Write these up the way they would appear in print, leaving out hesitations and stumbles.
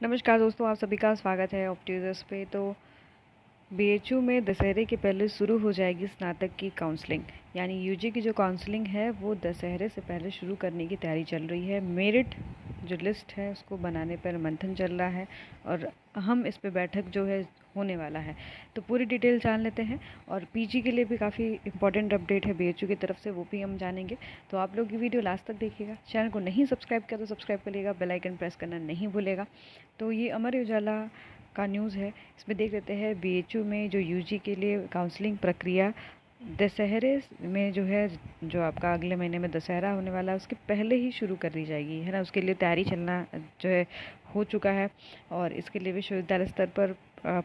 नमस्कार दोस्तों, आप सभी का स्वागत है ऑप्टिवर्स पे। तो बीएचयू में दशहरे के पहले शुरू हो जाएगी स्नातक की काउंसलिंग, यानी यूजी की जो काउंसलिंग है वो दशहरे से पहले शुरू करने की तैयारी चल रही है। मेरिट जो लिस्ट है उसको बनाने पर मंथन चल रहा है और अहम इस पे बैठक जो है होने वाला है। तो पूरी डिटेल जान लेते हैं और पीजी के लिए भी काफ़ी इंपॉर्टेंट अपडेट है बीएचयू की तरफ से, वो भी हम जानेंगे। तो आप लोग ये वीडियो लास्ट तक देखिएगा। चैनल को नहीं सब्सक्राइब किया तो सब्सक्राइब करिएगा, बेल आइकन प्रेस करना नहीं भूलेगा। तो ये अमर उजाला का न्यूज़ है, इसमें देख लेते हैं बीएचयू में जो यूजी के लिए काउंसलिंग प्रक्रिया दशहरे में जो है, जो आपका अगले महीने में दशहरा होने वाला है उसके पहले ही शुरू कर दी जाएगी, है ना। उसके लिए तैयारी चलना जो है हो चुका है और इसके लिए विश्वविद्यालय स्तर पर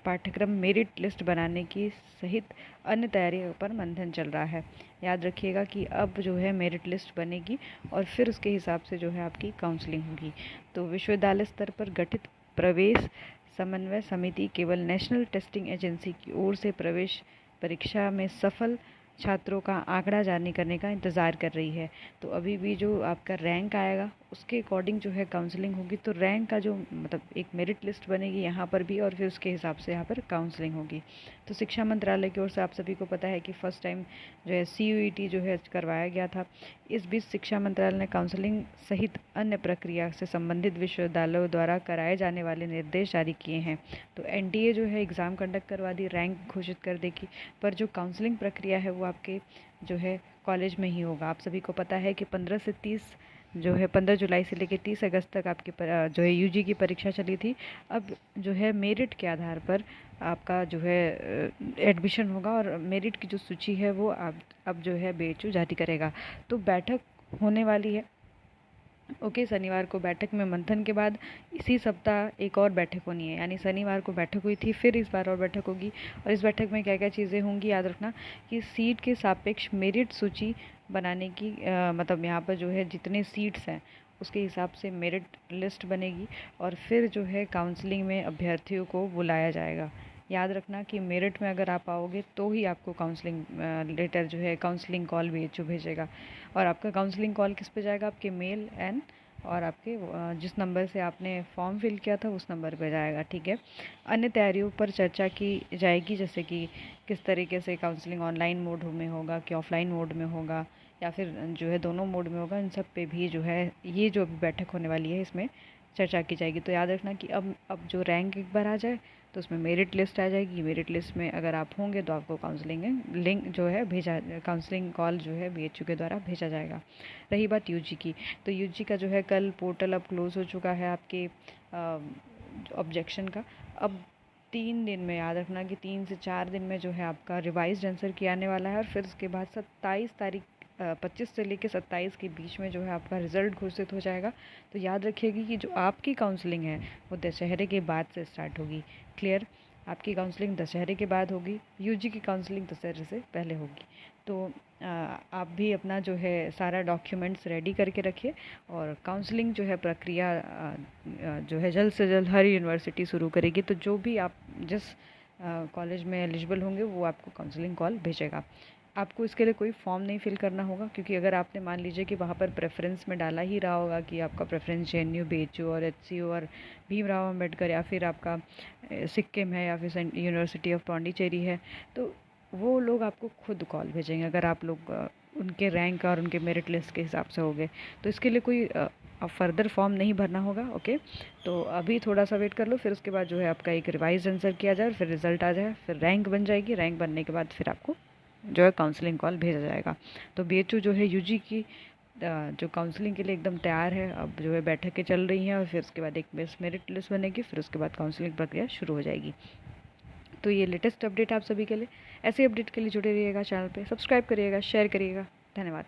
पाठ्यक्रम मेरिट लिस्ट बनाने की सहित अन्य तैयारियों पर मंथन चल रहा है। याद रखिएगा कि अब जो है मेरिट लिस्ट बनेगी और फिर उसके हिसाब से जो है आपकी काउंसलिंग होगी। तो विश्वविद्यालय स्तर पर गठित प्रवेश समन्वय समिति केवल नेशनल टेस्टिंग एजेंसी की ओर से प्रवेश परीक्षा में सफल छात्रों का आंकड़ा जारी करने का इंतज़ार कर रही है। तो अभी भी जो आपका रैंक आएगा उसके अकॉर्डिंग जो है काउंसलिंग होगी। तो रैंक का जो मतलब एक मेरिट लिस्ट बनेगी यहाँ पर भी और फिर उसके हिसाब से यहाँ पर काउंसलिंग होगी। तो शिक्षा मंत्रालय की ओर से आप सभी को पता है कि फर्स्ट टाइम जो है CUET जो है करवाया गया था। इस बीच शिक्षा मंत्रालय ने काउंसलिंग सहित अन्य प्रक्रिया से संबंधित विश्वविद्यालयों द्वारा कराए जाने वाले निर्देश जारी किए हैं। तो एनटीए जो है एग्ज़ाम कंडक्ट करवा दी, रैंक घोषित कर देगी, पर जो काउंसलिंग प्रक्रिया है वो आपके जो है कॉलेज में ही होगा। आप सभी को पता है कि 15 से 30 जो है 15 जुलाई से लेकर 30 अगस्त तक आपकी जो है यूजी की परीक्षा चली थी। अब जो है मेरिट के आधार पर आपका जो है एडमिशन होगा और मेरिट की जो सूची है वो अब जो है बीएचयू जारी करेगा। तो बैठक होने वाली है शनिवार को। बैठक में मंथन के बाद इसी सप्ताह एक और बैठक होनी है, यानी शनिवार को बैठक हुई थी, फिर इस बार और बैठक होगी। और इस बैठक में क्या क्या चीज़ें होंगी याद रखना कि सीट के सापेक्ष मेरिट सूची बनाने की मतलब यहाँ पर जो है जितने सीट्स हैं उसके हिसाब से मेरिट लिस्ट बनेगी और फिर जो है काउंसलिंग में अभ्यर्थियों को बुलाया जाएगा। याद रखना कि मेरिट में अगर आप आओगे तो ही आपको काउंसलिंग लेटर जो है काउंसलिंग कॉल बीएचयू भेजेगा। और आपका काउंसलिंग कॉल किस पे जाएगा? आपके मेल एंड और आपके जिस नंबर से आपने फॉर्म फिल किया था उस नंबर पे जाएगा, ठीक है। अन्य तैयारियों पर चर्चा की जाएगी, जैसे कि किस तरीके से काउंसलिंग ऑनलाइन मोड में होगा कि ऑफलाइन मोड में होगा या फिर जो है दोनों मोड में होगा। इन सब पे भी जो है ये जो अभी बैठक होने वाली है इसमें चर्चा की जाएगी। तो याद रखना कि अब जो रैंक एक बार आ जाए तो उसमें मेरिट लिस्ट आ जाएगी। मेरिट लिस्ट में अगर आप होंगे तो आपको काउंसलिंग लिंक जो है भेजा, काउंसलिंग कॉल जो है बीएचयू के द्वारा भेजा जाएगा। रही बात यूजी की, तो यूजी का जो है कल पोर्टल अब क्लोज़ हो चुका है आपके ऑब्जेक्शन का। अब 3 दिन में, याद रखना कि 3 से 4 दिन में जो है आपका रिवाइज्ड आंसर किया आने वाला है और फिर उसके बाद 27 तारीख 25 से लेकर 27 के बीच में जो है आपका रिज़ल्ट घोषित हो जाएगा। तो याद रखिएगा कि जो आपकी काउंसलिंग है वो दशहरे के बाद से स्टार्ट होगी। क्लियर? आपकी काउंसलिंग दशहरे के बाद होगी, यूजी की काउंसलिंग दशहरे से पहले होगी। तो आप भी अपना जो है सारा डॉक्यूमेंट्स रेडी करके रखिए और काउंसलिंग जो है प्रक्रिया जो है जल्द से जल्द हर यूनिवर्सिटी शुरू करेगी। तो जो भी आप जिस कॉलेज में एलिजिबल होंगे वो आपको काउंसलिंग कॉल भेजेगा। आपको इसके लिए कोई फॉर्म नहीं फिल करना होगा, क्योंकि अगर आपने मान लीजिए कि वहाँ पर प्रेफरेंस में डाला ही रहा होगा कि आपका प्रेफरेंस जेएनयू, बीएचयू और एचसीयू और भीमराव अम्बेडकर या फिर आपका सिक्किम है या फिर यूनिवर्सिटी ऑफ पौंडीचेरी है, तो वो लोग आपको खुद कॉल भेजेंगे अगर आप लोग उनके रैंक और उनके मेरिट लिस्ट के हिसाब से होंगे। तो इसके लिए कोई फर्दर फॉर्म नहीं भरना होगा। ओके, तो अभी थोड़ा सा वेट कर लो, फिर उसके बाद जो है आपका एक रिवाइज आंसर किया जाए, फिर रिजल्ट आ जाए, फिर रैंक बन जाएगी। रैंक बनने के बाद फिर आपको जो है काउंसलिंग कॉल भेजा जाएगा। तो बीएचयू जो है यूजी की जो काउंसलिंग के लिए एकदम तैयार है। अब जो है बैठकें चल रही हैं और फिर उसके बाद एक बेस्ट मेरिट लिस्ट बनेगी, फिर उसके बाद काउंसलिंग प्रक्रिया शुरू हो जाएगी। तो ये लेटेस्ट अपडेट आप सभी के लिए। ऐसे अपडेट के लिए जुड़े रहिएगा, चैनल पे सब्सक्राइब करिएगा, शेयर करिएगा। धन्यवाद।